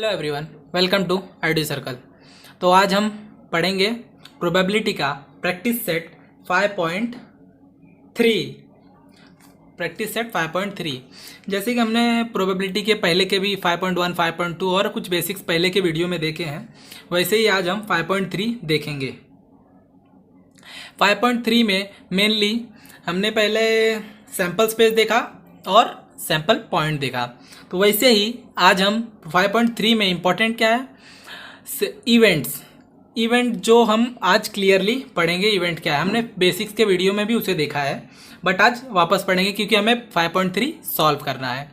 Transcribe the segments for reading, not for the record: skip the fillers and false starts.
Hello everyone, welcome to ID circle. तो आज हम पढ़ेंगे प्रोबेबिलिटी का प्रैक्टिस सेट 5.3। प्रैक्टिस सेट 5.3 जैसे कि हमने प्रोबेबिलिटी के पहले के भी 5.1, 5.2 और कुछ बेसिक्स पहले के वीडियो में देखे हैं, वैसे ही आज हम 5.3 देखेंगे। 5.3 में मेनली हमने पहले सैम्पल स्पेस देखा और सैम्पल पॉइंट देखा। तो वैसे ही आज हम 5.3 में इम्पॉर्टेंट क्या है, इवेंट जो हम आज क्लियरली पढ़ेंगे। इवेंट क्या है हमने बेसिक्स के वीडियो में भी उसे देखा है, बट आज वापस पढ़ेंगे क्योंकि हमें 5.3 सॉल्व करना है।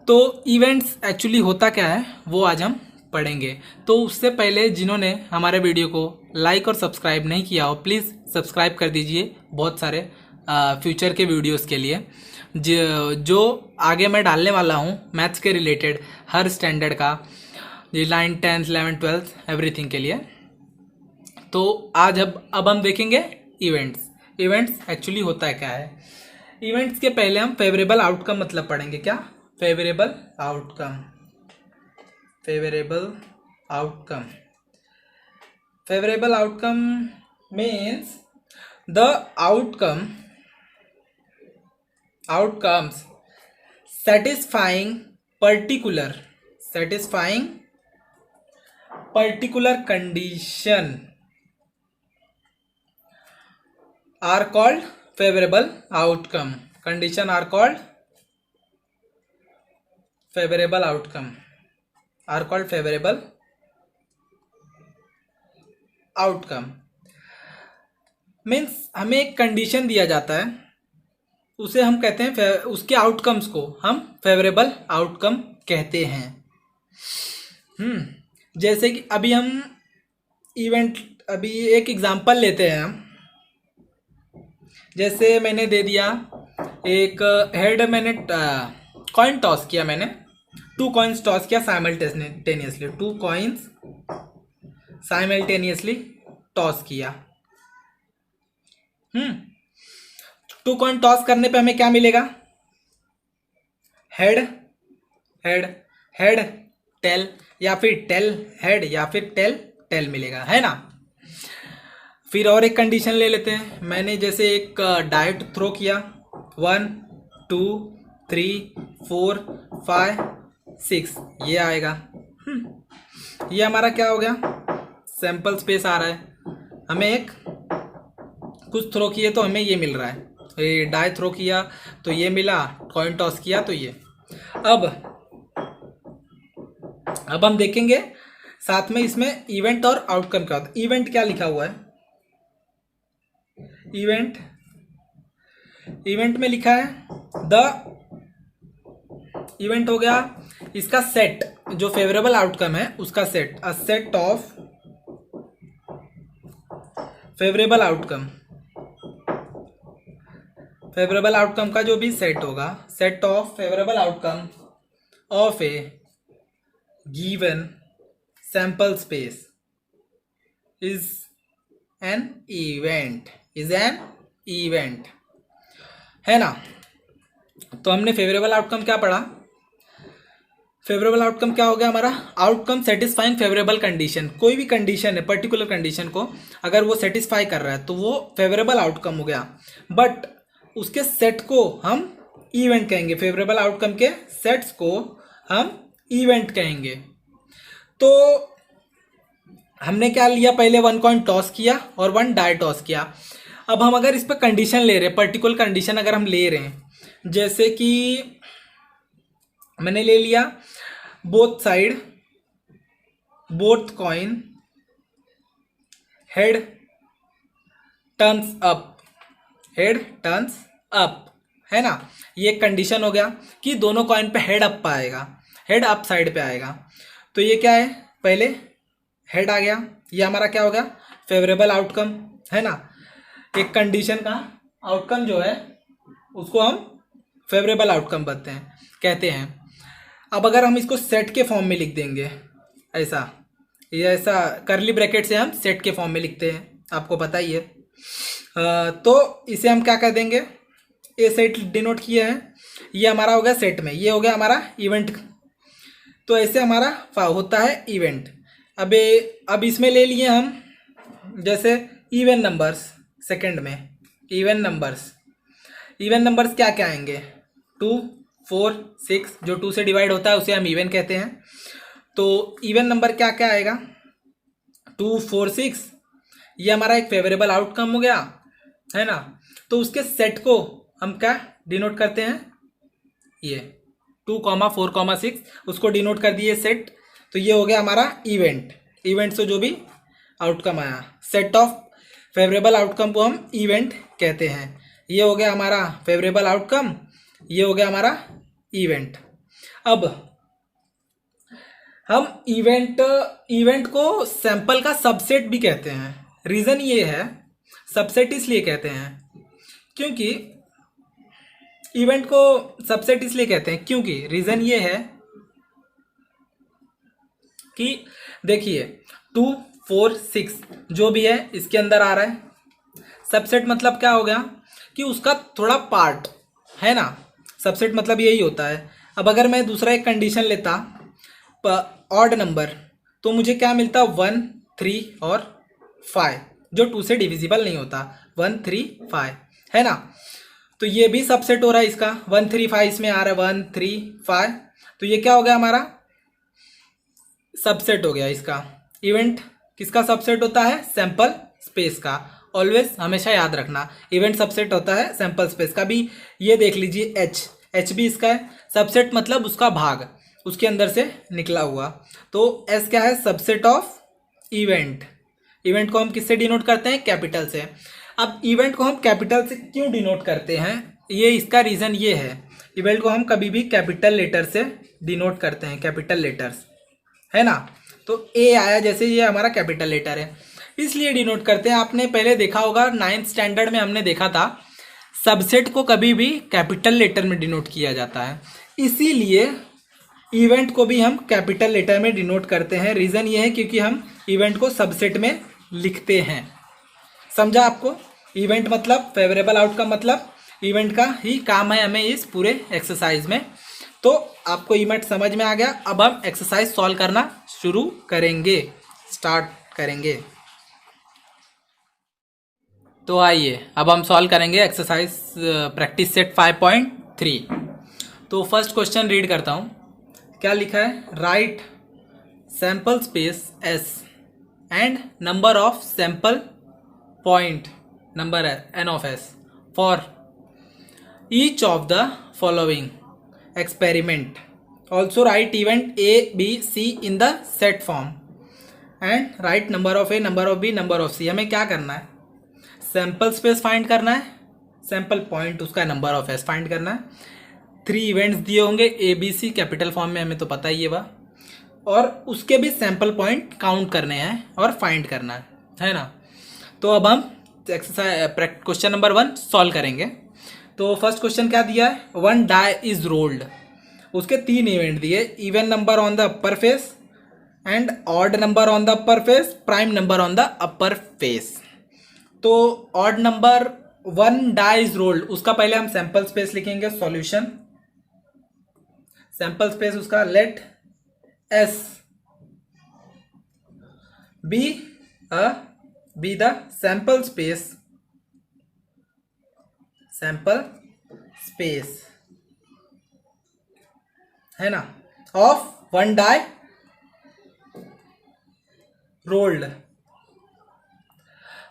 तो इवेंट्स एक्चुअली होता क्या है वो आज हम पढ़ेंगे। तो उससे पहले जिन्होंने हमारे वीडियो को लाइक और सब्सक्राइब नहीं किया हो, प्लीज़ सब्सक्राइब कर दीजिए बहुत सारे फ्यूचर के वीडियोस के लिए जो आगे मैं डालने वाला हूँ मैथ्स के रिलेटेड, हर स्टैंडर्ड का, 9th 10th 11th 12th everything के लिए। तो आज अब हम देखेंगे इवेंट्स एक्चुअली होता है क्या है। इवेंट्स के पहले हम फेवरेबल आउटकम मतलब पढ़ेंगे। क्या? Favourable outcome. Favourable outcome means the outcomes satisfying particular condition are called favorable outcome. Condition are called favorable outcome. Means हमें एक कंडीशन दिया जाता है, उसे हम कहते हैं, उसके आउटकम्स को हम फेवरेबल आउटकम कहते हैं। जैसे कि अभी एक एग्जांपल लेते हैं हम। जैसे मैंने दे दिया एक हेड, मैंने कॉइन टॉस किया, मैंने 2 कॉइन्स टॉस किया साइमल्टेनियसली, 2 कॉइन्स साइमल्टेनियसली टॉस किया। 2 कॉइन टॉस करने पे हमें क्या मिलेगा? हेड टेल, या फिर टेल हेड, या फिर टेल मिलेगा, है ना। फिर और एक कंडीशन ले लेते हैं। मैंने जैसे एक डाइट थ्रो किया, 1 2 3 4 5 6, ये आएगा। ये हमारा क्या हो गया? सैंपल स्पेस आ रहा है। हमें एक कुछ थ्रो किए तो हमें ये मिल रहा है, ये डाई थ्रो किया तो ये मिला, कॉइन टॉस किया तो ये। अब हम देखेंगे साथ में इसमें इवेंट और आउटकम क्या होता है। इवेंट क्या लिखा हुआ है? इवेंट में लिखा है इवेंट हो गया इसका सेट, जो फेवरेबल आउटकम है उसका set, a set of favourable outcome का जो भी सेट होगा, set of favourable outcome of A given sample space is an event, है ना। तो हमने फेवरेबल आउटकम क्या पढ़ा? फेवरेबल आउटकम क्या हो गया हमारा? Outcome satisfying favourable condition. कोई भी कंडीशन है, पर्टिकुलर कंडीशन को अगर वो सेटिस्फाई कर रहा है तो वो फेवरेबल आउटकम हो गया। बट उसके सेट को हम इवेंट कहेंगे, फेवरेबल आउटकम के सेट्स को हम इवेंट कहेंगे। तो हमने क्या लिया? पहले 1 कॉइन टॉस किया और 1 डाई टॉस किया। अब हम अगर इस पर कंडीशन ले रहे हैं, पर्टिकुलर कंडीशन अगर हम ले रहे हैं, जैसे कि मैंने ले लिया both coin head turns up, है ना। ये कंडीशन हो गया कि दोनों कॉइन पे हेड अप आएगा, हेड अप साइड पे आएगा। तो ये क्या है? पहले हेड आ गया, ये हमारा क्या हो गया? फेवरेबल आउटकम, है ना। एक कंडीशन का आउटकम जो है उसको हम फेवरेबल आउटकम कहते हैं। अब अगर हम इसको सेट के फॉर्म में लिख देंगे, ऐसा करली ब्रैकेट से हम सेट के फॉर्म में लिखते हैं, आपको पता ही है। तो इसे हम क्या कर देंगे? ए सेट डिनोट किया है, ये हमारा हो गया सेट में, ये हो गया हमारा इवेंट तो ऐसे हमारा होता है इवेंट। अब इसमें ले लिए हम जैसे इवन नंबर्स। सेकंड में इवन नंबर्स क्या क्या आएंगे? 2, 4, 6, जो 2 से डिवाइड होता है उसे हम इवन कहते हैं। तो इवन नंबर क्या क्या आएगा? 2, 4, 6, ये हमारा एक फेवरेबल आउटकम हो गया, है ना। तो उसके सेट को हम क्या डिनोट करते हैं? ये 2, 4, 6, उसको डिनोट कर दिए सेट। तो ये हो गया हमारा इवेंट से जो भी आउटकम आया, सेट ऑफ फेवरेबल आउटकम को हम इवेंट कहते हैं। ये हो गया हमारा फेवरेबल आउटकम, ये हो गया हमारा इवेंट। अब हम इवेंट को सैंपल का सबसेट भी कहते हैं। रीज़न ये है, सबसेट इसलिए कहते हैं क्योंकि इवेंट को सबसेट इसलिए कहते हैं क्योंकि रीज़न ये है कि देखिए 2, 4, 6 जो भी है इसके अंदर आ रहा है। सबसेट मतलब क्या हो गया कि उसका थोड़ा पार्ट, है ना। सबसेट मतलब यही होता है। अब अगर मैं दूसरा एक कंडीशन लेता ऑड नंबर, तो मुझे क्या मिलता? 1, 3 और 5, जो 2 से डिविजिबल नहीं होता। 1, 3, 5, है ना। तो ये भी सबसेट हो रहा है इसका। 1, 3, 5 इसमें आ रहा है, 1, 3, 5। तो ये क्या हो गया? हमारा सबसेट हो गया इसका। इवेंट किसका सबसेट होता है? सैंपल स्पेस का। ऑलवेज हमेशा याद रखना, इवेंट सबसेट होता है सैंपल स्पेस का। भी ये देख लीजिए, एच भी इसका है। सबसेट मतलब उसका भाग, उसके अंदर से निकला हुआ। तो एस क्या है? Subset of event. इवेंट को हम किससे डिनोट करते हैं? कैपिटल से। अब इवेंट को हम कैपिटल से क्यों डिनोट करते हैं? ये इसका रीज़न ये है, इवेंट को हम कभी भी कैपिटल लेटर से डिनोट करते हैं, कैपिटल लेटर्स, है ना। तो ए आया, जैसे ये हमारा कैपिटल लेटर है, इसलिए डिनोट करते हैं। आपने पहले देखा होगा 9th स्टैंडर्ड में हमने देखा था, सबसेट को कभी भी कैपिटल लेटर में डिनोट किया जाता है। इसीलिए इवेंट को भी हम कैपिटल लेटर में डिनोट करते हैं। रीज़न ये है क्योंकि हम इवेंट को सबसेट में लिखते हैं। समझा आपको? इवेंट मतलब फेवरेबल आउटकम, मतलब इवेंट का ही काम है हमें इस पूरे एक्सरसाइज में। तो आपको इवेंट समझ में आ गया। अब हम एक्सरसाइज सॉल्व करना शुरू करेंगे, स्टार्ट करेंगे। तो आइए अब हम सॉल्व करेंगे एक्सरसाइज प्रैक्टिस सेट 5.3। तो फर्स्ट क्वेश्चन रीड करता हूँ। क्या लिखा है? Write sample space S and number of sample point, number है N of S, for each of the following experiment. Also write event A, B, C in the set form and write number of A, number of B, number of C. हमें क्या करना है? Sample space find करना है, sample point उसका number of S find करना है। 3 events दिए होंगे A, B, C capital form में, हमें तो पता ही है वह, और उसके भी सैम्पल पॉइंट काउंट करने हैं और फाइंड करना है ना। तो अब हम एक्सरसाइज क्वेश्चन नंबर 1 सॉल्व करेंगे। तो फर्स्ट क्वेश्चन क्या दिया है? 1 डाई इज रोल्ड। उसके 3 इवेंट दिए, even number on the upper face and odd number on the upper face, prime number on the upper face. तो odd number 1 die is rolled, उसका पहले हम सैंपल स्पेस लिखेंगे, सॉल्यूशन सैंपल स्पेस उसका let S be the sample space, है ना, of 1 die rolled.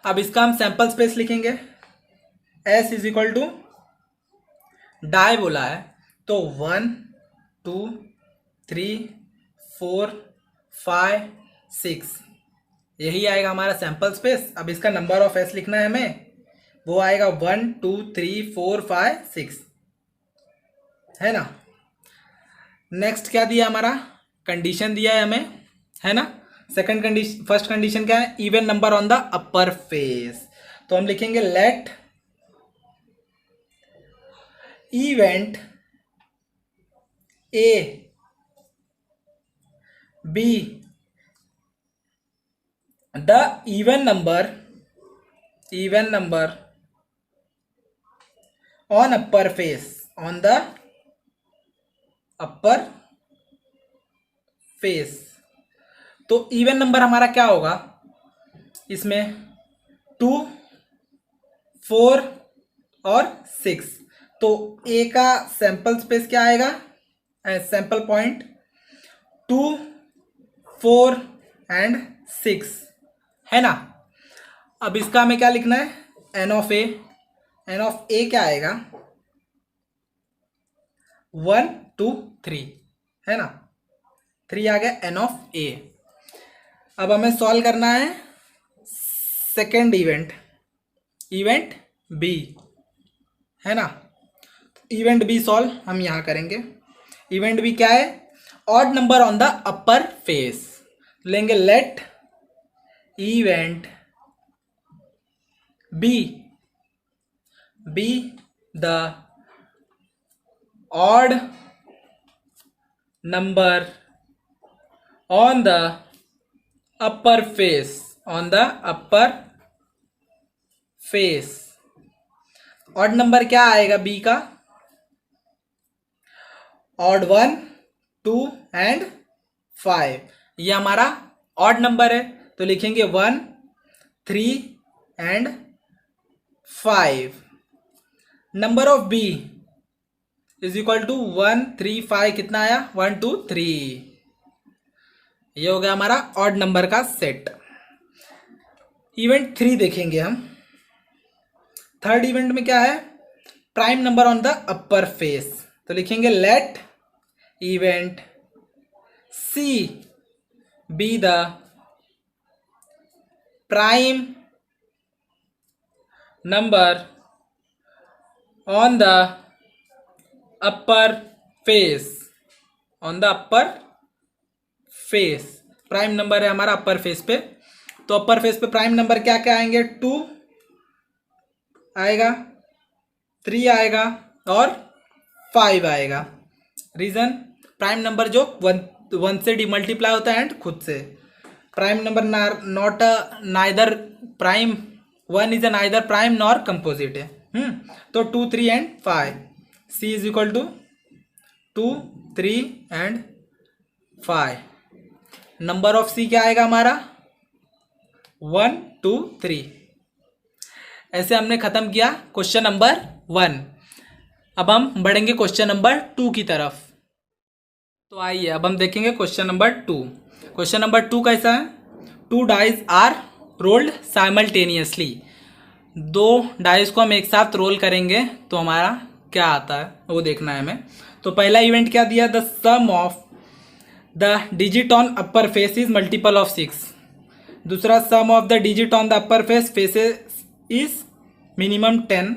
अब इसका हम सैंपल स्पेस लिखेंगे, S is equal to die बोला है तो 1, 2, 3, 4, 5, 6 यही आएगा हमारा सैंपल स्पेस। अब इसका नंबर ऑफ एस लिखना है हमें, वो आएगा 1, 2, 3, 4, 5, 6, है ना। नेक्स्ट क्या दिया? हमारा कंडीशन दिया है हमें, है ना। सेकंड कंडीशन, फर्स्ट कंडीशन क्या है? Even number on the upper face. तो हम लिखेंगे let event A be the even number on upper face, on the upper face. तो इवन नंबर हमारा क्या होगा इसमें, 2, 4 और 6। तो ए का सैंपल स्पेस क्या आएगा, सैंपल पॉइंट 2, 4 एंड 6 है ना। अब इसका हमें क्या लिखना है, N of A. N of A क्या आएगा, 1, 2, 3 है ना, 3 आ गया एन ऑफ ए। अब हमें सॉल्व करना है सेकेंड इवेंट, इवेंट बी है ना। इवेंट बी सॉल्व हम यहां करेंगे। इवेंट बी क्या है, odd number on the upper face. लेंगे let event B be the odd number on the upper face, on the upper face. Odd number क्या आएगा बी का, ऑड 1, 2 एंड 5। ये हमारा ऑड नंबर है तो लिखेंगे 1, 3 and 5। Number of B is equal to 1, 3, 5। कितना आया, 1, 2, 3। ये हो गया हमारा ऑड नंबर का सेट। इवेंट 3 देखेंगे हम। थर्ड इवेंट में क्या है, prime number on the upper face. तो लिखेंगे let event C be the prime number on the upper face, on the upper face. Prime number है हमारा अपर फेस पे, तो अपर फेस पे प्राइम नंबर क्या क्या आएंगे, 2 आएगा, 3 आएगा और 5 आएगा। रीजन, प्राइम नंबर जो 1 से डिमल्टीप्लाई होता है एंड खुद से। Prime number not neither prime, 1 is neither prime nor composite है। तो 2, 3 and 5। C is equal to 2, 3 and 5। Number of C क्या आएगा हमारा, 1, 2, 3। ऐसे हमने खत्म किया क्वेश्चन नंबर 1। अब हम बढ़ेंगे क्वेश्चन नंबर 2 की तरफ। तो आइए अब हम देखेंगे क्वेश्चन नंबर 2। क्वेश्चन नंबर 2 कैसा है, 2 dice are rolled simultaneously. 2 dice को हम एक साथ रोल करेंगे तो हमारा क्या आता है वो देखना है हमें। तो पहला इवेंट क्या दिया, the sum of the digit on upper face is multiple of 6। दूसरा, sum of the digit on the upper face faces is minimum 10,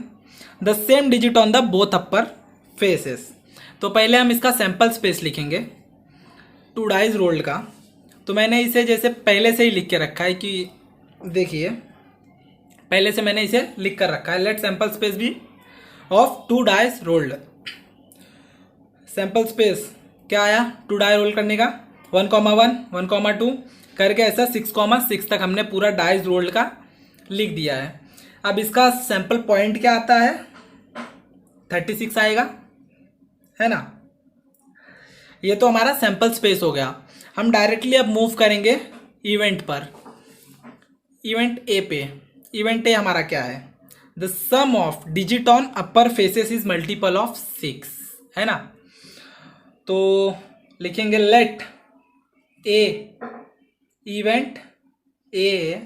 the same digit on the both upper faces. तो पहले हम इसका sample space लिखेंगे 2 dice rolled का। तो मैंने इसे जैसे पहले से ही लिख के रखा है कि देखिए पहले से मैंने इसे लिख कर रखा है, let sample space be of 2 dice rolled. Sample space क्या आया 2 डाई रोल करने का, 1,1, 1,2 करके ऐसा 6,6 तक हमने पूरा डाइज रोल्ड का लिख दिया है। अब इसका सैंपल पॉइंट क्या आता है, 36 आएगा है ना। ये तो हमारा सैंपल स्पेस हो गया। हम डायरेक्टली अब मूव करेंगे इवेंट पर, इवेंट ए पे। इवेंट ए हमारा क्या है, the sum of digit on upper faces is multiple of 6 है ना। तो लिखेंगे let A event A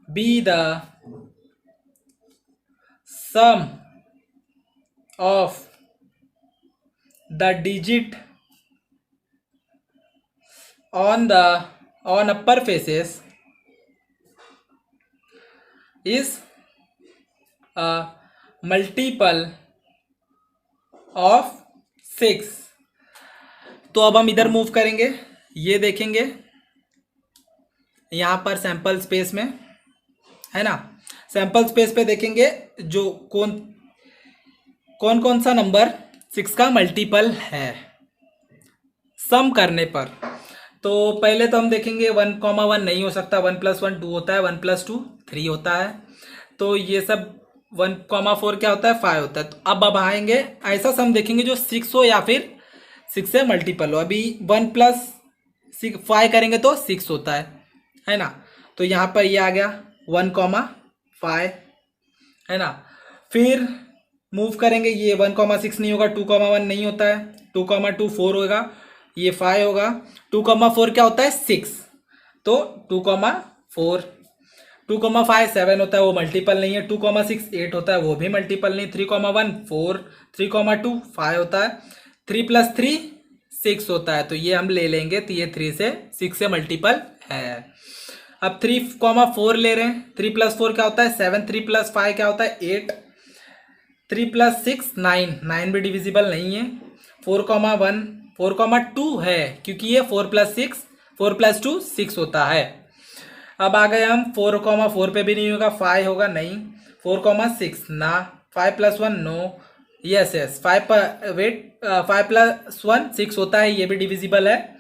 be the sum of the digit on upper faces is a multiple of 6। तो अब हम इधर मूव करेंगे, ये देखेंगे यहाँ पर सैंपल स्पेस में है ना। सैंपल स्पेस पे देखेंगे जो कौन कौन सा नंबर 6 का मल्टीपल है सम करने पर। तो पहले तो हम देखेंगे 1,1 नहीं हो सकता, 1 + 1 2 होता है, 1 + 2 3 होता है। तो ये सब 1,4 क्या होता है 5 होता है। तो अब आएंगे ऐसा सम देखेंगे जो 6 हो या फिर 6 से मल्टीपल हो। अभी 1 प्लस 5 करेंगे तो 6 होता है ना। तो यहाँ पर ये आ गया 1,5 है ना। फिर मूव करेंगे, ये 1,6 नहीं होगा, 2,1 नहीं होता है, 2,2 4 होगा, ये 5 होगा, 2,4 क्या होता है 6, तो 2,4, 2,5 7 होता है, वो मल्टीपल नहीं है, 2,6 8 होता है, वो भी मल्टीपल नहीं, 3,1 4, 3,2 5 होता है, 3 + 3 6 होता है, तो ये हम ले लेंगे, तो ये 3 से 6 से मल्टीपल है। अब 3,4 ले रहे हैं, 3 + 4 क्या होता है 7, 3 + 5 क्या होता है 8, 3 + 6 9, 9 भी डिविजिबल नहीं है, 4,1 4,2 है, क्योंकि ये 4 + 6 4 + 2 6 होता है। अब आ गए हम 4,4 पे भी नहीं होगा, 5 होगा नहीं, 4,6 ना, 5 + 1 नो, यस यस 5 वेट 5 + 1 6 होता है, ये भी डिविजिबल है,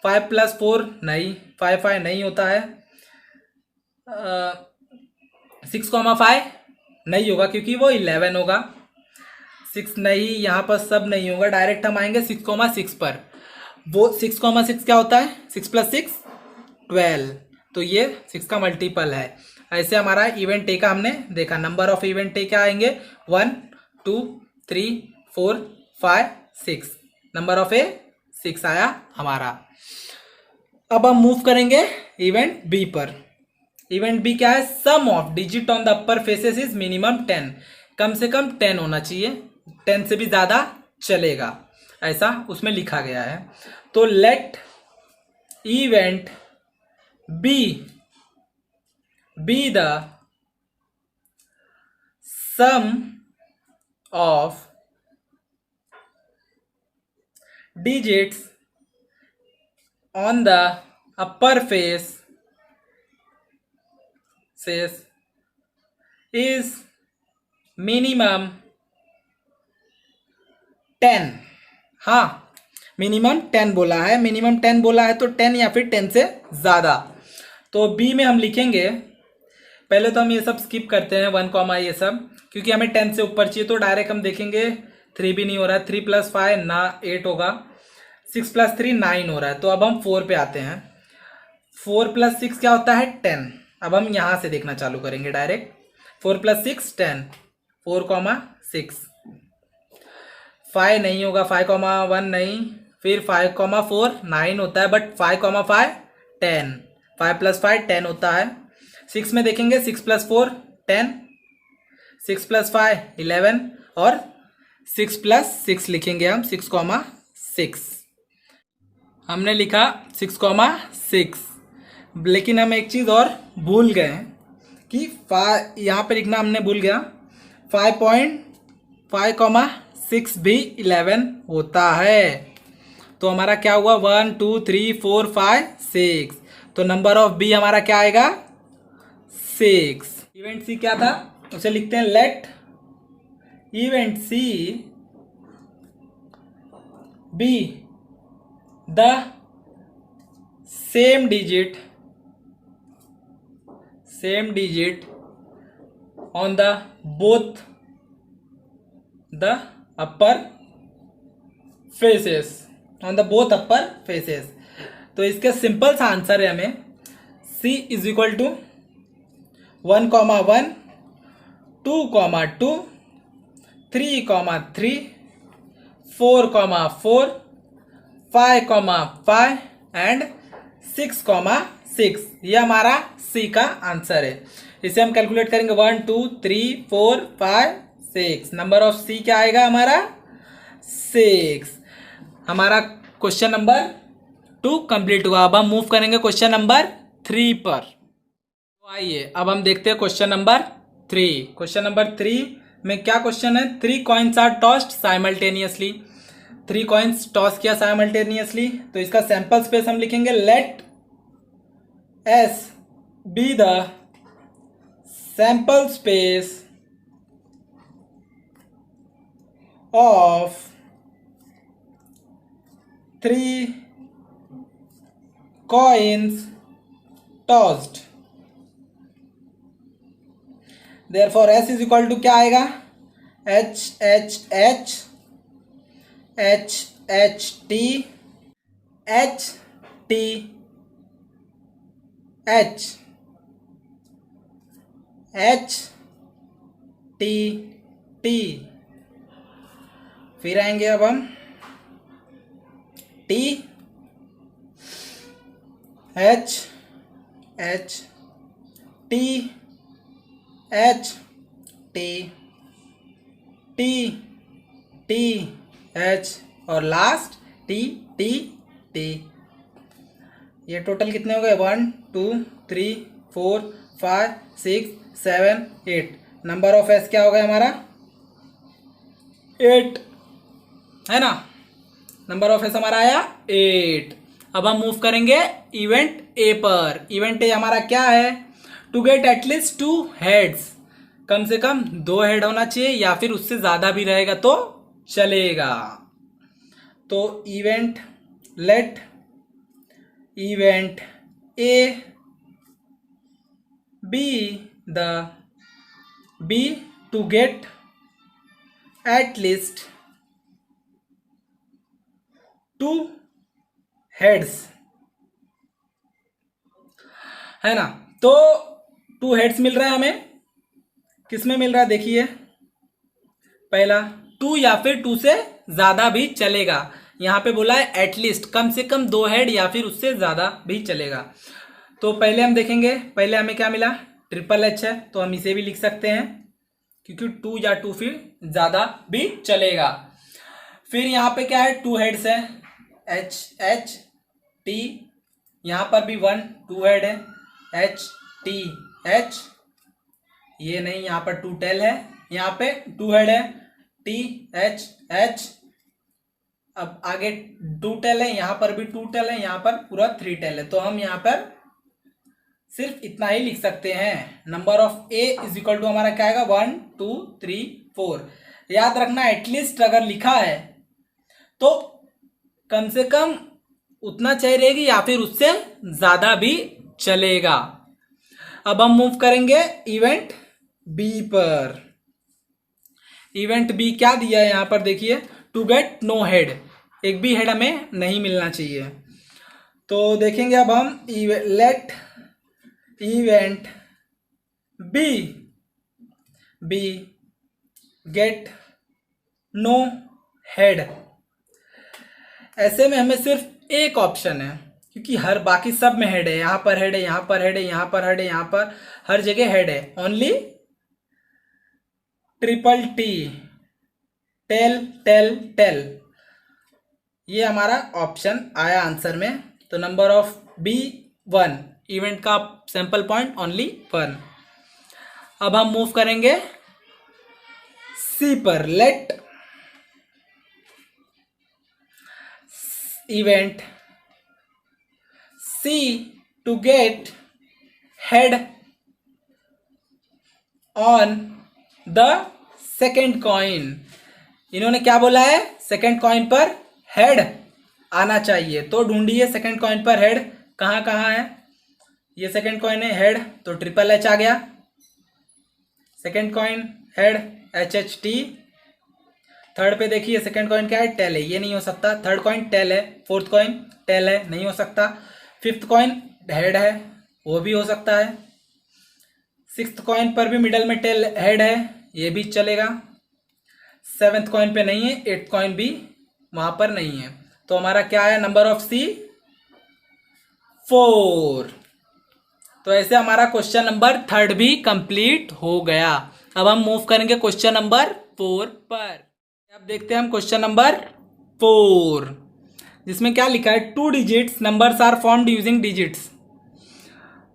5 + 4 नहीं, 5 नहीं होता है, 6,5 नहीं होगा क्योंकि वो 11 होगा, 6 नहीं, यहाँ पर सब नहीं होगा, डायरेक्ट हम आएंगे 6,6 पर, वो 6,6 क्या होता है 6 + 6 12, तो ये 6 का मल्टीपल है। ऐसे हमारा इवेंट ए का हमने देखा। नंबर ऑफ इवेंट ए क्या आएंगे 1 2 3 4 5 6, नंबर ऑफ ए 6 आया हमारा। अब हम मूव करेंगे इवेंट बी पर। इवेंट बी क्या है, sum of digit on the upper faces is minimum 10, कम से कम 10 होना चाहिए, 10 से भी ज्यादा चलेगा, ऐसा उसमें लिखा गया है। तो let event be the sum of digits on the upper face is minimum 10। हाँ, मिनिमम 10 बोला है, मिनिमम 10 बोला है, तो 10 या फिर 10 से ज्यादा। तो बी में हम लिखेंगे, पहले तो हम ये सब स्किप करते हैं 1, ये सब, क्योंकि हमें 10 से ऊपर चाहिए, तो डायरेक्ट हम देखेंगे 3 भी नहीं हो रहा है, 3 + 5 ना 8 होगा, 6 + 3 9 हो रहा है, तो अब हम 4 पे आते हैं, 4 + 6 क्या होता है 10। अब हम यहाँ से देखना चालू करेंगे डायरेक्ट, 4 + 6 10, 4,6, 5 नहीं होगा, 5,1 नहीं, फिर 5,4 9 होता है, बट 5,5 10, 5 + 5 10 होता है। 6 में देखेंगे 6 + 4 10, 6 + 5 11, और 6 + 6 लिखेंगे हम 6,6, हमने लिखा 6,6, लेकिन हम एक चीज़ और भूल गए कि यहाँ पे लिखना हमने भूल गया, 5,6 भी 11 होता है, तो हमारा क्या हुआ 1 2 3 4 5 6, तो नंबर ऑफ बी हमारा क्या आएगा 6। इवेंट सी क्या था, उसे लिखते हैं let event C be the same digit on the both the upper faces, तो इसका सिंपल सा आंसर है हमें C = 1,1 2,2 3,3 4,4 5,5 एंड 6,6, ये हमारा C का आंसर है। इसे हम कैलकुलेट करेंगे 1 2 3 4 5 6, नंबर ऑफ C क्या आएगा हमारा 6। हमारा क्वेश्चन नंबर 2 कंप्लीट हुआ। अब हम मूव करेंगे क्वेश्चन नंबर 3 पर। तो आइए अब हम देखते हैं क्वेश्चन नंबर 3। क्वेश्चन नंबर 3 में क्या क्वेश्चन है, 3 coins are tossed simultaneously, 3 coins toss किया साइमल्टेनियसली, तो इसका सैंपल स्पेस हम लिखेंगे let S be the sample space of 3 coins tossed, therefore S = क्या आएगा H H H H H T H T H H T T, फिर आएंगे अब हम T H H T H T T T H और last T T T. ये total कितने हो गए? 1 2 3 4 5 6 7 8। नंबर ऑफ एस क्या हो गया हमारा? 8, है ना। नंबर ऑफ एस हमारा आया 8। अब हम मूव करेंगे इवेंट ए पर। इवेंट ए हमारा क्या है? टू गेट एटलीस्ट 2 हेड्स, कम से कम 2 हेड होना चाहिए या फिर उससे ज्यादा भी रहेगा तो चलेगा। तो let event A be to get at least 2 heads, है ना। तो 2 हेड्स मिल रहा है हमें। किस में मिल रहा है देखिए, पहला 2 या फिर 2 से ज्यादा भी चलेगा। यहां पे बोला है एटलीस्ट, कम से कम 2 हेड या फिर उससे ज्यादा भी चलेगा। तो पहले हम देखेंगे, पहले हमें क्या मिला? ट्रिपल एच है, तो हम इसे भी लिख सकते हैं क्योंकि 2 या 2 फिर ज्यादा भी चलेगा। फिर यहाँ पे क्या है? 2 हेड्स है, एच एच टी, यहां पर भी 1 2 हेड है, एच टी एच, ये नहीं, यहां पर 2 टेल है, यहां पे 2 हेड है, टी एच एच। अब आगे 2 टेल है, यहां पर भी 2 टेल है, यहां पर पूरा 3 टेल है। तो हम यहां पर सिर्फ इतना ही लिख सकते हैं। Number of A is equal to हमारा क्या आएगा? 1 2 3 4। याद रखना, एटलीस्ट अगर लिखा है तो कम से कम उतना चाहिए रहेगी या फिर उससे ज्यादा भी चलेगा। अब हम मूव करेंगे इवेंट बी पर। इवेंट बी क्या दिया है यहां पर देखिए, टू गेट नो हेड, एक भी हेड हमें नहीं मिलना चाहिए। तो देखेंगे अब हम let event B get no head. ऐसे में हमें सिर्फ एक ऑप्शन है क्योंकि हर बाकी सब में हेड है, यहां पर हेड है, यहां पर हेड है, यहां पर हेड है, यहां पर हर जगह हेड है। Only triple T, tail tail tail, ये हमारा ऑप्शन आया आंसर में। तो नंबर ऑफ बी 1, इवेंट का सैंपल पॉइंट ओनली 1। अब हम मूव करेंगे सी पर। Let event C to get head on the second coin. इन्होंने क्या बोला है? सेकेंड कॉइन पर हेड आना चाहिए। तो ढूंढिए सेकेंड कॉइन पर हेड कहाँ कहाँ है। ये सेकेंड कॉइन है, हेड, तो ट्रिपल एच आ गया। Second coin head H H T. Third पे देखिए सेकेंड कॉइन क्या है? टेल है, ये नहीं हो सकता। थर्ड कॉइन टेल है। फोर्थ कॉइन टेल है, नहीं हो सकता। फिफ्थ कॉइन हेड है, वो भी हो सकता है। सिक्स्थ कॉइन पर भी मिडल में टेल हेड है, ये भी चलेगा। सेवेंथ कॉइन पे नहीं है, एट्थ कॉइन भी वहां पर नहीं है। तो हमारा क्या है? नंबर ऑफ सी 4। तो ऐसे हमारा क्वेश्चन नंबर 3 भी कंप्लीट हो गया। अब हम मूव करेंगे क्वेश्चन नंबर 4 पर। अब देखते हैं हम क्वेश्चन नंबर 4, जिसमें क्या लिखा है? 2 digits numbers are formed using digits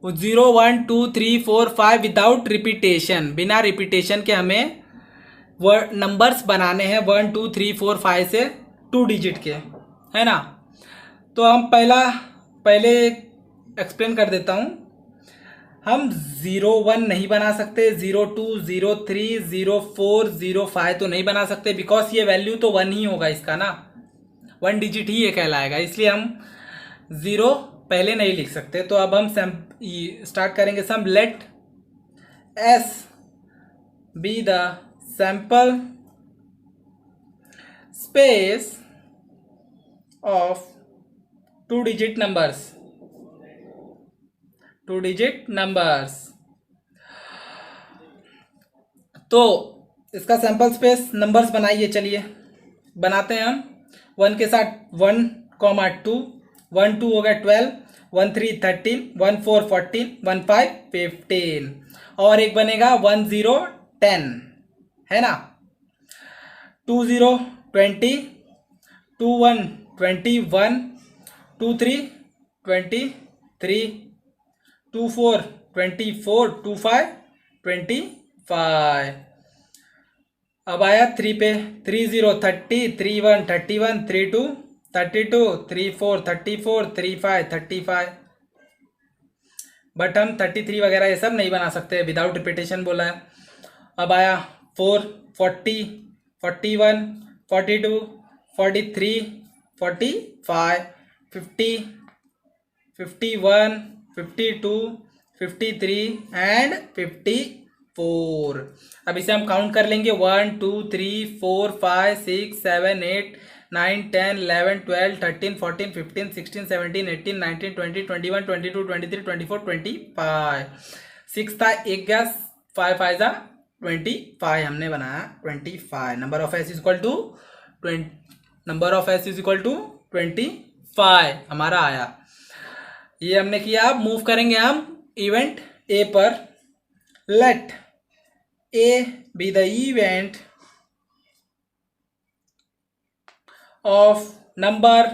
0 1 2 3 4 5 without repetition. बिना रिपीटेशन के हमें वर्ड नंबर्स बनाने हैं 1 2 3 4 5 से 2 डिजिट के, है ना। तो हम पहले एक्सप्लेन कर देता हूँ। हम 0 1 नहीं बना सकते, 0 2 0 3 0 4 0 5 तो नहीं बना सकते, बिकॉज ये वैल्यू तो 1 ही होगा इसका ना, 1 डिजिट ही ये कहलाएगा, इसलिए हम 0 पहले नहीं लिख सकते। तो अब हम स्टार्ट करेंगे sum. Let S be the sample space of two digit numbers. तो इसका सैंपल स्पेस नंबर्स बनाइए, चलिए बनाते हैं हम। 1 के साथ 1, 2, 1 2 हो गया 12, 1 3 13, 1 4 14, 1 5 15, और एक बनेगा 1 0 10, है ना। 2 0 20, 2 1 21, 2 3 23, 2 4 24, 2 5 25। अब आया 3 पे, 3 0 30, 3 1 31, 3 2 32, 3 4 34, 3 5 35। बट हम 33 वगैरह ये सब नहीं बना सकते, विदाउट रिपीटेशन बोला है। अब आया 4 40, 41, 42, 43, 45, 50, 51, 52, 53 एंड 54। अब इसे हम काउंट कर लेंगे 1 2 3 4 5 6 7 8 9 10 11 12 13 14 15 16 17 18 19 20 21 22 23 24 25। 6 था, एक गया, 5 5 जा 25 हमने बनाया 25। Number of S is equal to 25 हमारा आया। ये हमने किया। अब मूव करेंगे हम इवेंट ए पर। Let A be the event of number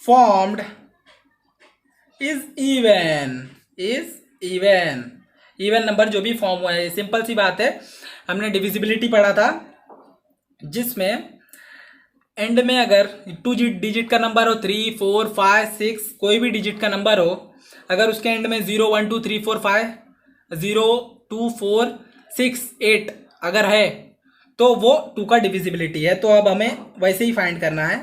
formed is even number जो भी फॉर्म हुआ है। सिंपल सी बात है, हमने डिविजिबिलिटी पढ़ा था, जिसमें एंड में अगर 2 डिजिट का नंबर हो, 3 4 5 6, कोई भी डिजिट का नंबर हो, अगर उसके एंड में 0 1 2 3 4 5 0 2 4 6 8 अगर है तो वो 2 का डिविजिबिलिटी है। तो अब हमें वैसे ही फाइंड करना है।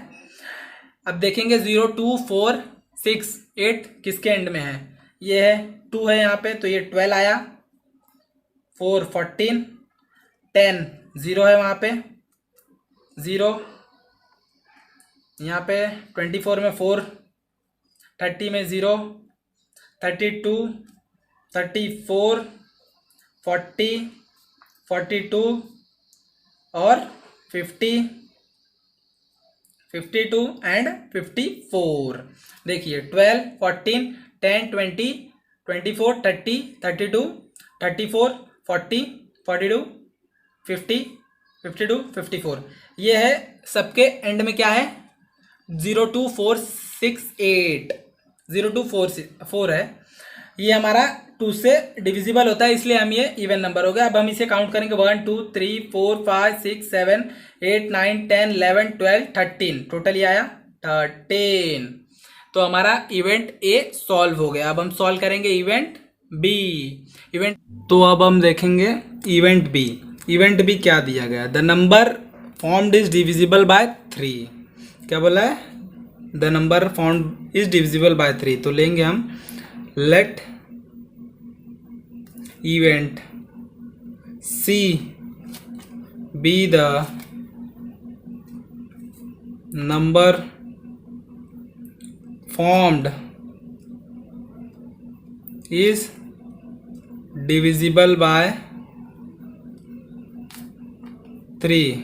अब देखेंगे 0 2 4 6 8 किसके एंड में है, ये है 2 है यहाँ पे, तो ये 12 आया, 4 14, 10 0 है वहाँ पे 0, यहाँ पे 24 में 4, 30 में 0, 32 34 40 42 और 50 52 एंड 54। देखिए 12 14 10 20 24 30 32 34 40 42 50 52 54। ये है सबके एंड में क्या है, 0 2 4 6 8, 0 2 4 है। ये हमारा 2 से डिविजिबल होता है, इसलिए हम ये इवन नंबर हो गया। अब हम इसे काउंट करेंगे 1 2 3 4 5 6 7 8 9 10 11 12 13, टोटल ये आया 13। तो हमारा इवेंट ए सॉल्व हो गया। अब हम सॉल्व करेंगे इवेंट बी। तो अब हम देखेंगे इवेंट बी क्या दिया गया, the number formed is divisible by 3। क्या बोला है, the number formed is divisible by 3। तो लेंगे हम let event C be the number formed is divisible by 3।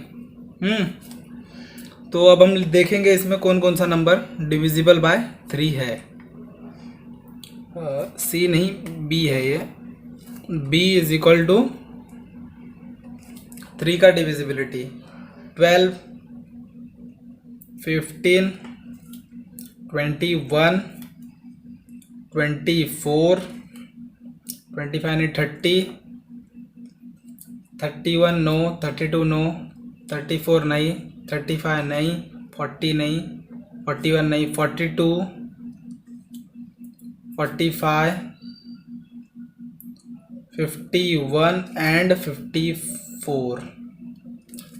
तो अब हम देखेंगे इसमें कौन कौन सा नंबर डिविजिबल बाय 3 है। सी नहीं, बी है ये। बी इज इक्वल टू 3 का डिविजिबिलिटी 12 15 21 24 25 नहीं 30 31 नो, 32 नो, 34 नहीं, 35 नहीं, 40 नहीं, 41 नहीं, 42 45 51 एंड 54।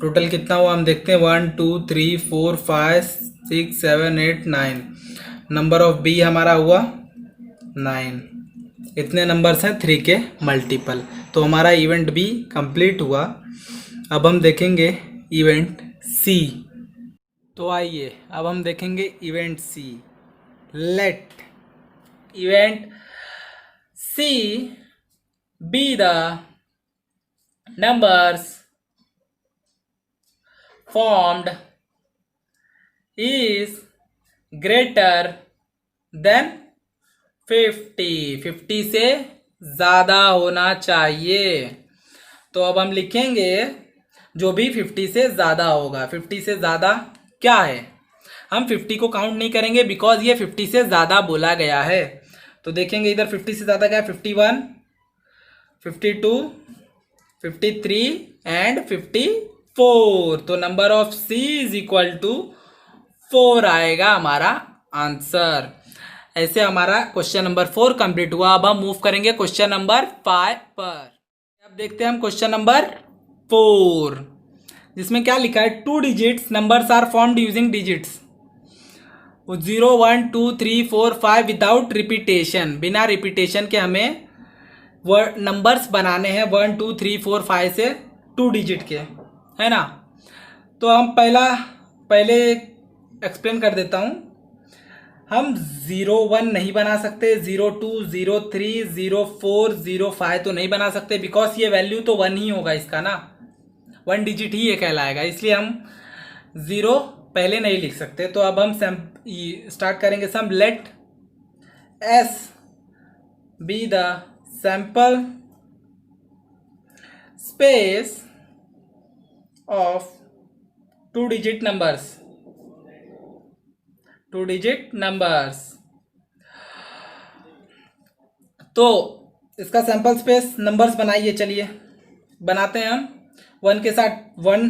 टोटल कितना हुआ हम देखते हैं, 1 2 3 4 5 6 7 8 9। नंबर ऑफ बी हमारा हुआ 9। इतने नंबर्स हैं 3 के मल्टीपल। तो हमारा इवेंट बी कंप्लीट हुआ। अब हम देखेंगे इवेंट सी। तो आइए अब हम देखेंगे event C. Let event C be the numbers formed is greater than 50। 50 से ज़्यादा होना चाहिए। तो अब हम लिखेंगे जो भी 50 से ज़्यादा होगा। 50 से ज़्यादा क्या है, हम 50 को काउंट नहीं करेंगे बिकॉज ये 50 से ज़्यादा बोला गया है। तो देखेंगे इधर 50 से ज़्यादा क्या है, 51, 52, 53 एंड 54। तो number of C is equal to 4 आएगा हमारा आंसर। ऐसे हमारा क्वेश्चन नंबर 4 कंप्लीट हुआ। अब हम मूव करेंगे क्वेश्चन नंबर 5 पर। अब देखते हैं हम क्वेश्चन नंबर 4, जिसमें क्या लिखा है, 2 digits numbers are formed using digits 0, 1, 2, 3, 4, 5 without repetition. बिना रिपीटेशन के हमें वर्ड नंबर्स बनाने हैं 1, 2, 3, 4, 5 से 2 डिजिट के, है ना। तो हम पहले एक्सप्लेन कर देता हूँ। हम 0, 1 नहीं बना सकते, 0, 2, 0, 3, 0, 4, 0, 5 तो नहीं बना सकते बिकॉज ये वैल्यू तो 1 ही होगा इसका ना, 1 डिजिट ही ये कहलाएगा, इसलिए हम 0 पहले नहीं लिख सकते। तो अब हम स्टार्ट करेंगे sum. Let S be the sample space of 2 digit numbers। 2 digit numbers। तो इसका सैंपल स्पेस नंबर्स बनाइए, चलिए बनाते हैं हम। 1 के साथ 1,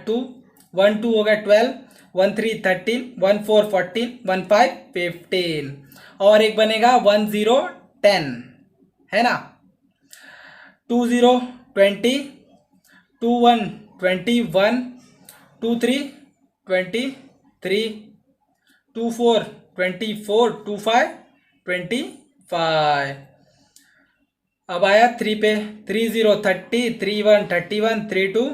2, 1, 2 हो गया 12, 1, 3, 13, 1, 4, 14, 1, 5, 15 और एक बनेगा 1, 0, 10, है ना। 2, 0, 20, 2, 1, 21, 2, 3, 23, 2, 4, 24, 2, 5, 25। अब आया 3 पे, 3, 0, 30, 3, 1, 31, 3, 2,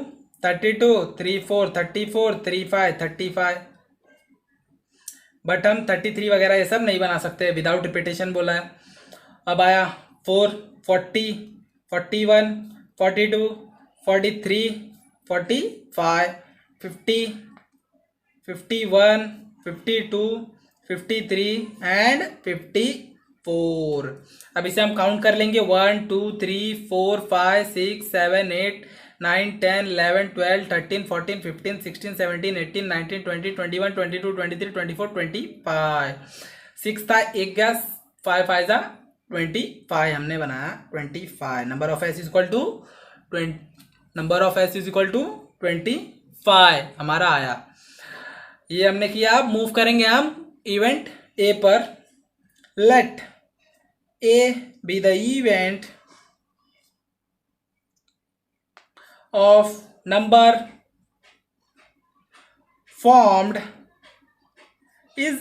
32, 3, 4, 34, 3, 5, 35। बट हम 33 वगैरह ये सब नहीं बना सकते, विदाउट रिपीटेशन बोला है। अब आया 4, 40, 41, 42, 43, 45, 50, 51, 52, 53 एंड 54। अब इसे हम काउंट कर लेंगे 1, 2, 3, 4, 5, 6, 7, 8, 9, 10, 11, 12, 13, 14, 15, 16, 17, 18, 19, 20, 21, 22, 23, 24, 25। 6 था, एक गया, 5 5 जा 25 हमने बनाया 25। Number of S is equal to 20, number of S is equal to 25 हमारा आया। ये हमने किया। अब मूव करेंगे हम इवेंट ए पर। Let A be the event of number formed is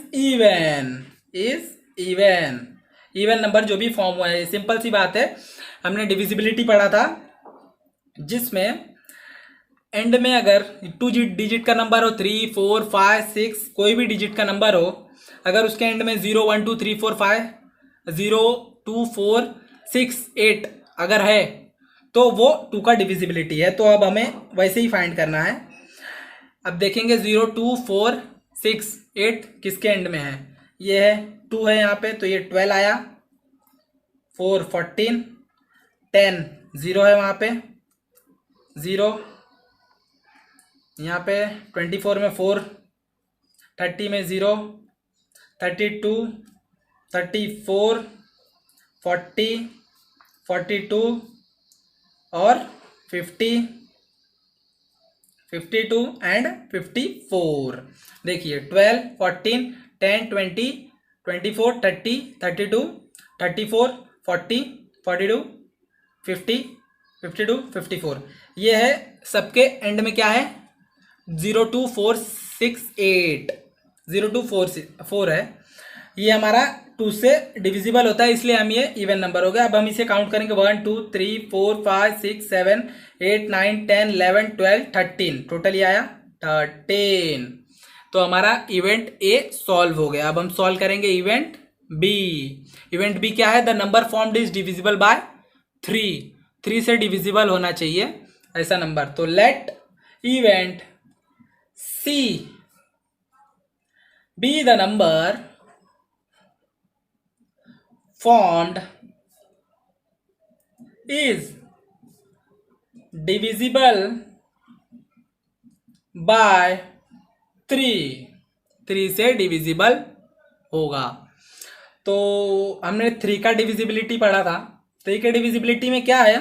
even number जो भी फॉर्म हुआ है, सिंपल सी बात है। हमने डिविजिबिलिटी पढ़ा था, जिसमें एंड में अगर 2 डिजिट का नंबर हो, 3, 4, 5, 6 कोई भी डिजिट का नंबर हो, अगर उसके एंड में 0, 1, 2, 3, 4, 5, 0, 2, 4, 6, 8 अगर है तो वो 2 का डिविजिबिलिटी है। तो अब हमें वैसे ही फाइंड करना है। अब देखेंगे 0, 2, 4, 6, 8 किसके एंड में है, ये है 2 है यहाँ पे, तो ये 12 आया, 4, 14, 10, 0 है वहाँ पे 0, यहाँ पे 24 में 4, 30 में 0, 32, 34, 40, 42 और 50, 52 एंड 54। देखिए 12, 14, 10, 20, 24, 30, 32, 34, 40, 42, 50, 52, 54। ये है सबके एंड में क्या है, 0, 2, 4, 6, 8, 0, 2, 4 है। ये हमारा 2 से डिविजिबल होता है, इसलिए हम ये इवन नंबर हो गया। अब हम इसे काउंट करेंगे 1, 2, 3, 4, 5, 6, 7, 8, 9, 10, 11, 12, 13। टोटल ये आया 13। तो हमारा इवेंट ए सॉल्व हो गया। अब हम सॉल्व करेंगे इवेंट बी। इवेंट बी क्या है? The number formed is divisible by 3 से डिविजिबल होना चाहिए ऐसा नंबर। तो let event C be the number formed is divisible by 3 से डिविजिबल होगा। तो हमने 3 का डिविजिबिलिटी पढ़ा था। 3 के डिविजिबिलिटी में क्या है?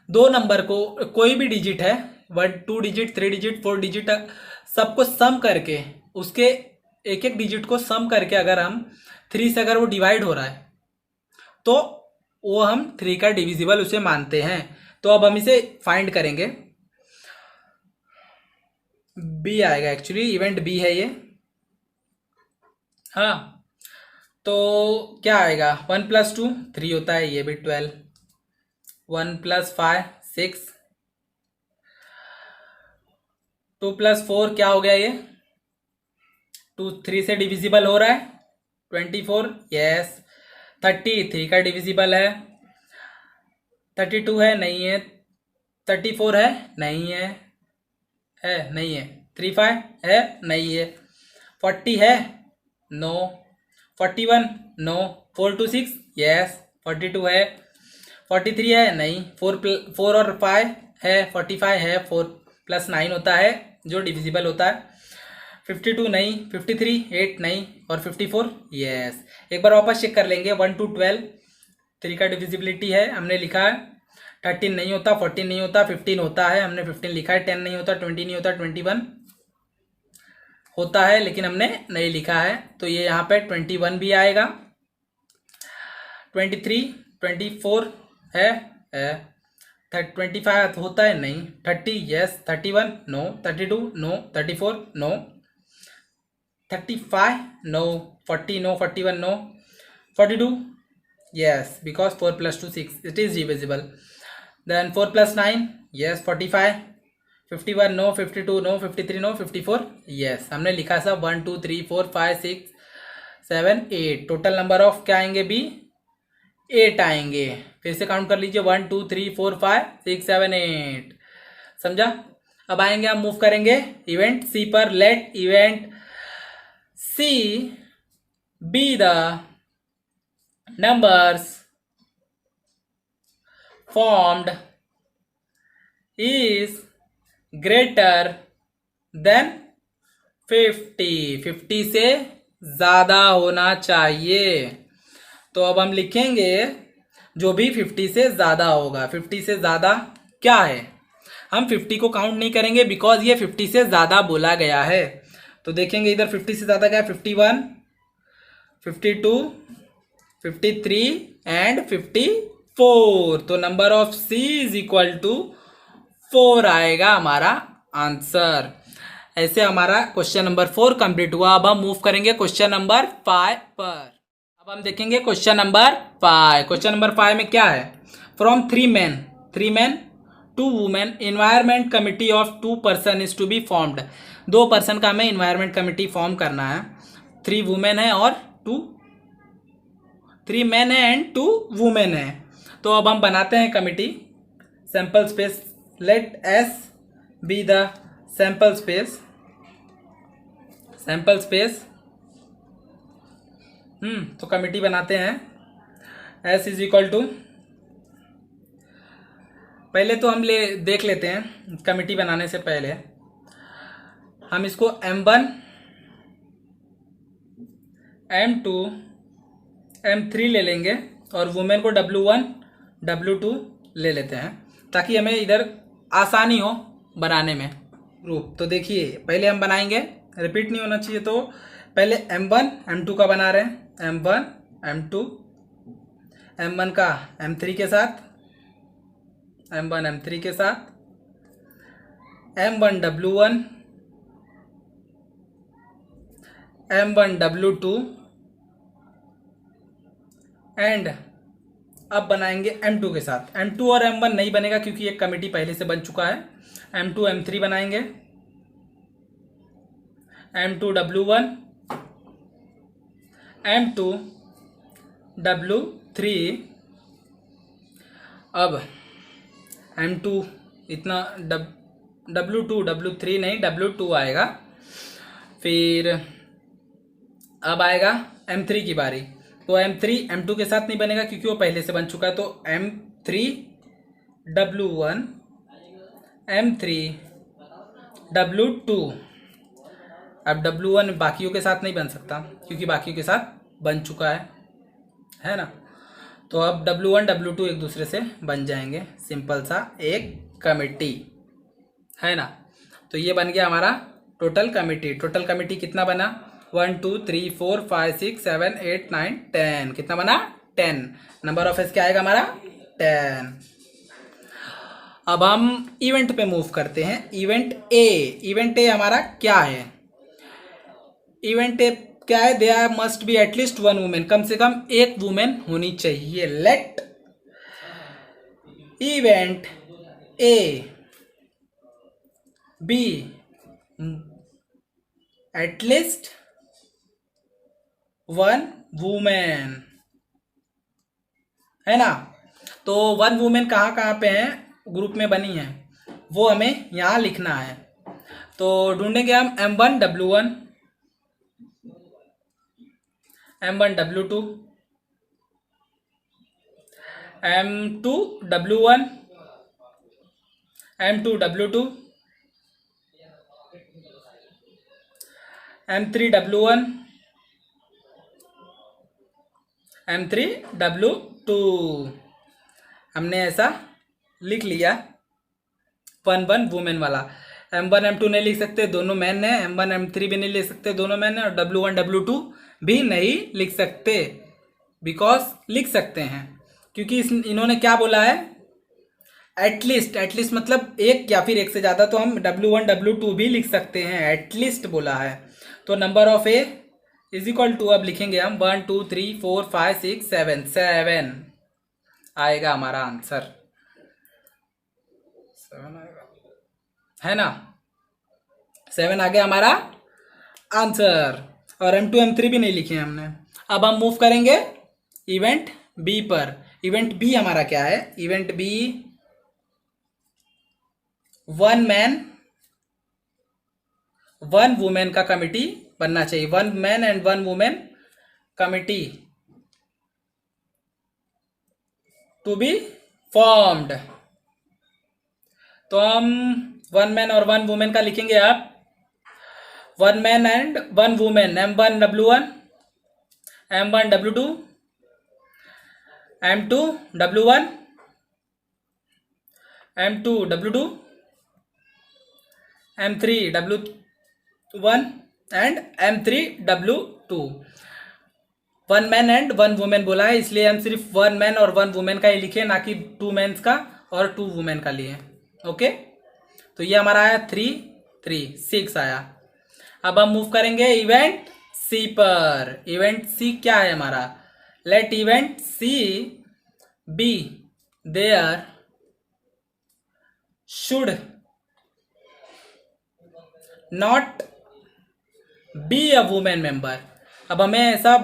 दो नंबर को कोई भी डिजिट है 1 2 डिजिट 3 डिजिट 4 डिजिट सबको सम करके उसके एक एक डिजिट को सम करके अगर हम 3 से अगर वो डिवाइड हो रहा है तो वो हम 3 का डिविजिबल उसे मानते हैं। तो अब हम इसे फाइंड करेंगे। बी आएगा, एक्चुअली इवेंट बी है ये। हाँ, तो क्या आएगा? 1 + 2 3 होता है, ये भी 12। 1 + 5 6। 2 + 4 क्या हो गया? ये 2 3 से डिविजिबल हो रहा है 24। यस। 30 3 का डिविजिबल है। 32 है? नहीं है। 34 है? नहीं है। नहीं है। 35 है? नहीं है। 40 है? नो। 41 नो। 4 2 6 यस। 42 है। 43 है? नहीं। 4 और 5 है। 45 है। 4 + 9 होता है जो डिविजिबल होता है। 52 नहीं। 53 8 नहीं। और 54 यस। एक बार वापस चेक कर लेंगे। 1 to 12 3 का डिविजिबिलिटी है, हमने लिखा है। 13 नहीं होता, 14 नहीं होता, 15 होता है, हमने 15 लिखा है। 10 नहीं होता, 20 नहीं होता, 21 होता है लेकिन हमने नहीं लिखा है। तो ये यहाँ पे 21 भी आएगा। 23 24 है। 25 होता है? नहीं। 30 yes. 31 no. 32 no. 34 no. 35 no. 40 no. 41 no. 42 yes, because 4 + 2 6 it is divisible. Then 4 + 9 yes 45. 51 no. 52 no. 53 no. 54 yes। हमने लिखा सब 1 2 3 4 5 6 7 8। टोटल नंबर ऑफ क्या आएंगे? बी 8 आएंगे। फिर से काउंट कर लीजिए 1 2 3 4 5 6 7 8। समझा? अब आएंगे, हम मूव करेंगे इवेंट सी पर। Let event C be the numbers formed is greater than 50। 50 से ज़्यादा होना चाहिए। तो अब हम लिखेंगे जो भी 50 से ज़्यादा होगा। 50 से ज़्यादा क्या है? हम 50 को काउंट नहीं करेंगे बिकॉज ये 50 से ज़्यादा बोला गया है। तो देखेंगे इधर 50 से ज़्यादा क्या है? 51 52 53 एंड 54। तो number of C is equal to 4 आएगा हमारा आंसर। ऐसे हमारा क्वेश्चन नंबर 4 कंप्लीट हुआ। अब हम मूव करेंगे क्वेश्चन नंबर 5 पर। अब हम देखेंगे क्वेश्चन नंबर 5। क्वेश्चन नंबर 5 में क्या है? From 3 men 2 women environment committee of 2 person is to be formed. 2 person का हमें इन्वायरमेंट कमिटी फॉर्म करना है। 3 women है और 3 men है एंड 2 women है। तो अब हम बनाते हैं committee. Sample space, let S be the sample space. तो कमिटी बनाते हैं। एस इज इक्वल टू, पहले तो हम देख लेते हैं कमिटी बनाने से पहले हम इसको M1 M2 M3 ले लेंगे और वुमेन को W1 W2 ले लेते हैं ताकि हमें इधर आसानी हो बनाने में ग्रुप। तो देखिए पहले हम बनाएंगे, रिपीट नहीं होना चाहिए। तो पहले M1 M2 का बना रहे हैं। M1 M2 M1 का M3 के साथ, M1 M3 के साथ, M1 W1 M1 W2 and अब बनाएंगे M2 के साथ। M2 और M1 नहीं बनेगा क्योंकि एक कमिटी पहले से बन चुका है। M2 M3 बनाएंगे। M2W1, M2W3, अब M2 इतना W3 नहीं W2 आएगा। फिर अब आएगा M3 की बारी, तो M3 M2 के साथ नहीं बनेगा क्योंकि वो पहले से बन चुका है, तो M3W1, M3W2। अब W1 बाकियों के साथ नहीं बन सकता क्योंकि बाकियों के साथ बन चुका है ना। तो अब W1 W2 एक दूसरे से बन जाएंगे, सिंपल सा एक कमिटी, है ना। तो ये बन गया हमारा टोटल कमिटी। टोटल कमिटी कितना बना? 1 2 3 4 5 6 7 8 9 10। कितना बना? 10। नंबर ऑफ एस क्या आएगा हमारा? 10। अब हम इवेंट पे मूव करते हैं। इवेंट ए हमारा क्या है? इवेंट ए क्या है? There must be at least one women, कम से कम एक वुमेन होनी चाहिए। Let event A be at least one women, है ना। तो वन वुमेन कहाँ कहाँ पे है, ग्रुप में बनी है, वो हमें यहाँ लिखना है। तो ढूंढेंगे हम M1W1, M1W2, M2W1, M2W2, M3W1, M3W2। हमने ऐसा लिख लिया वन वुमेन वाला। M1 M2 नहीं लिख सकते, दोनों मैन है। M1 M3 भी नहीं लिख सकते, दोनों मैन है। और W1 W2 भी नहीं लिख सकते, बिकॉज लिख सकते हैं क्योंकि इन्होंने क्या बोला है? एटलीस्ट मतलब एक या फिर एक से ज़्यादा, तो हम W1 W2 भी लिख सकते हैं, एटलीस्ट बोला है। तो number of A is equal to, अब लिखेंगे हम 1 2 3 4 5 6 7 7 आएगा हमारा आंसर। 7 आएगा, है ना। 7 आ गया हमारा आंसर। और M2 M3 भी नहीं लिखे हमने। अब हम मूव करेंगे इवेंट बी पर। इवेंट बी हमारा क्या है? Event B one man one women का कमिटी बनना चाहिए। One man and one women committee to be formed. तो हम वन मैन और वन वुमेन का लिखेंगे आप। One man and one women, M1W1, M1W2, M2W1, M2W2, M3W1 and M3W2। One man and one women बोला है, इसलिए हम सिर्फ वन मैन और वन वुमेन का ही लिखे, ना कि टू मैंस का और टू वुमेन का लिए। ओके, तो ये हमारा आया 3 3 6 आया। अब हम मूव करेंगे इवेंट सी पर। इवेंट सी क्या है हमारा? Let event C be there should not be a women member. अब हमें ऐसा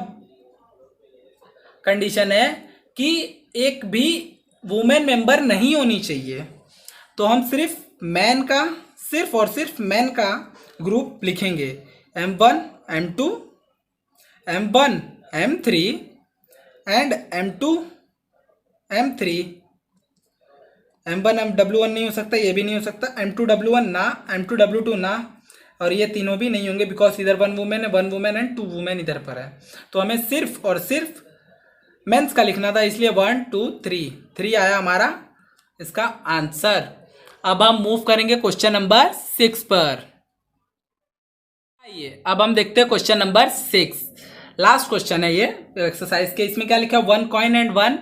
कंडीशन है कि एक भी वुमेन मेंबर नहीं होनी चाहिए, तो हम सिर्फ मैन का, सिर्फ और सिर्फ मैन का ग्रुप लिखेंगे। M1 M2, M1 M3 and M2 M3। M1 W1 नहीं हो सकता, ये भी नहीं हो सकता। M2W1 ना, M2W2 ना, और ये तीनों भी नहीं होंगे बिकॉज इधर वन वुमेन है, one women and two women इधर पर है। तो हमें सिर्फ और सिर्फ मेंस का लिखना था, इसलिए 1 2 3 आया हमारा इसका आंसर। अब हम मूव करेंगे क्वेश्चन नंबर 6 पर। आइए अब हम देखते हैं क्वेश्चन नंबर 6। लास्ट क्वेश्चन है ये एक्सरसाइज के। इसमें क्या लिखा है? 1 coin and 1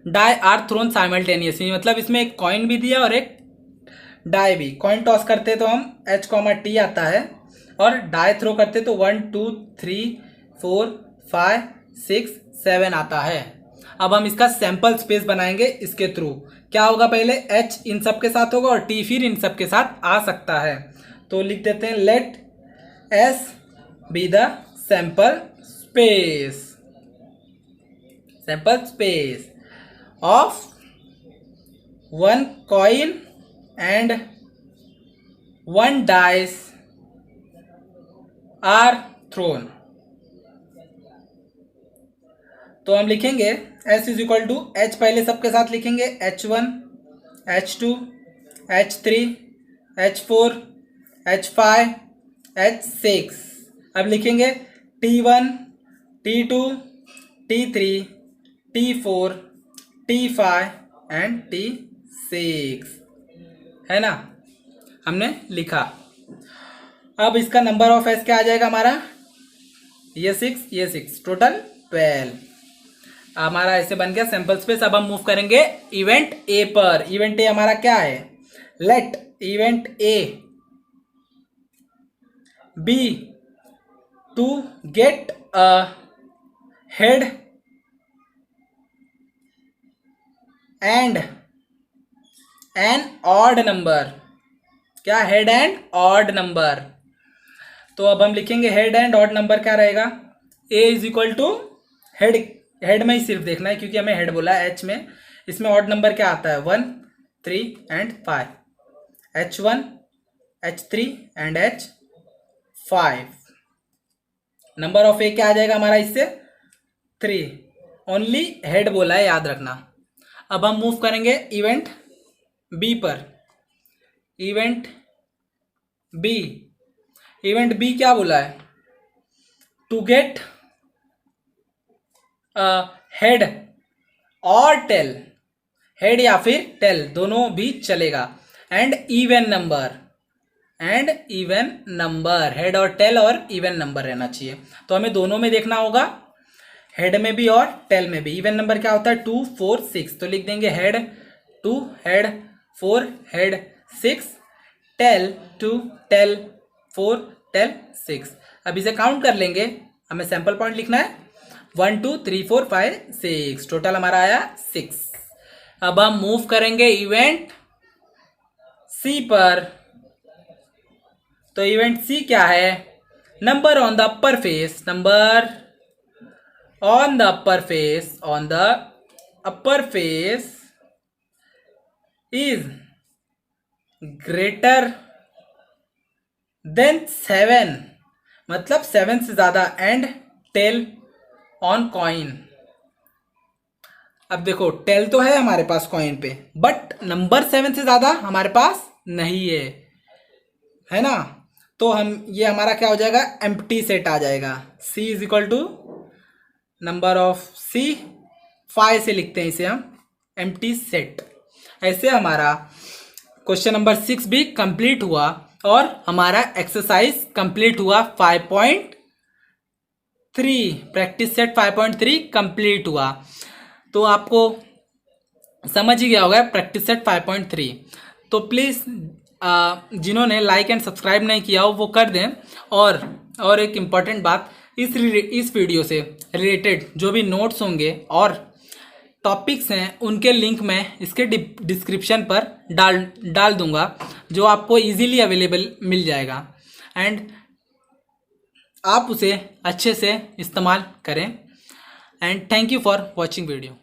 die are thrown simultaneously. मतलब इसमें एक कॉइन भी दिया और एक डाई भी। कॉइन टॉस करते तो हम H, T आता है, और डाई थ्रो करते तो 1 2 3 4 5 6 7 आता है। अब हम इसका सैंपल स्पेस बनाएंगे इसके थ्रू। क्या होगा? पहले H इन सब के साथ होगा और T फिर इन सब के साथ आ सकता है। तो लिख देते हैं late S be the sample space of one coin and one dice are thrown। तो हम लिखेंगे S is equal to H, पहले सबके साथ लिखेंगे H1 H2 H3 H4 H5 H6। अब लिखेंगे T1 T2 T3 T4 T5 and T6, है ना, हमने लिखा। अब इसका नंबर ऑफ एस क्या आ जाएगा हमारा, ये 6 टोटल 12। हमारा ऐसे बन गया सैंपल स्पेस। अब हम मूव करेंगे इवेंट ए पर। इवेंट ए हमारा क्या है, let event A be to get a head and an odd number. क्या, हेड एंड ऑड नंबर। तो अब हम लिखेंगे हेड एंड ऑड नंबर क्या रहेगा, ए इज इक्वल टू हेड में ही सिर्फ देखना है क्योंकि हमें हेड बोला है। एच में, इसमें ऑड नंबर क्या आता है 1 3 and 5, H1 H3 and H5। Number of A क्या आ जाएगा हमारा इससे 3, ओनली हेड बोला है, याद रखना। अब हम मूव करेंगे इवेंट बी पर। इवेंट बी क्या बोला है, टू गेट हेड और टेल, हेड या फिर टेल दोनों भी चलेगा, एंड इवन नंबर, हेड और टेल और इवन नंबर रहना चाहिए। तो हमें दोनों में देखना होगा, हेड में भी और टेल में भी। इवन नंबर क्या होता है 2 4 6, तो लिख देंगे head 2 head 4 head 6 tail 2 tail 4 tail 6। अब इसे काउंट कर लेंगे, हमें सैंपल पॉइंट लिखना है 1 2 3 4 5 6, टोटल हमारा आया 6। अब हम मूव करेंगे इवेंट सी पर। तो इवेंट सी क्या है, number on the upper face, number on the upper face is greater than 7, मतलब 7 से ज्यादा, एंड टेल ऑन कॉइन। अब देखो टेल तो है हमारे पास कॉइन पे, बट नंबर 7 से ज्यादा हमारे पास नहीं है ना। तो हम ये हमारा क्या हो जाएगा, एम्प्टी सेट आ जाएगा। C is equal to number of C 5 से लिखते हैं इसे हम, एम्प्टी सेट। ऐसे हमारा क्वेश्चन नंबर 6 भी कंप्लीट हुआ और हमारा एक्सरसाइज कंप्लीट हुआ 5.3, प्रैक्टिस सेट 5.3 कंप्लीट हुआ। तो आपको समझ ही गया होगा प्रैक्टिस सेट 5.3। तो प्लीज़ जिन्होंने लाइक एंड सब्सक्राइब नहीं किया हो वो कर दें। और एक इम्पॉर्टेंट बात, इस वीडियो से रिलेटेड जो भी नोट्स होंगे और टॉपिक्स हैं उनके लिंक मैं इसके डिस्क्रिप्शन पर डाल दूंगा, जो आपको इजीली अवेलेबल मिल जाएगा, एंड आप उसे अच्छे से इस्तेमाल करें। And thank you for watching video.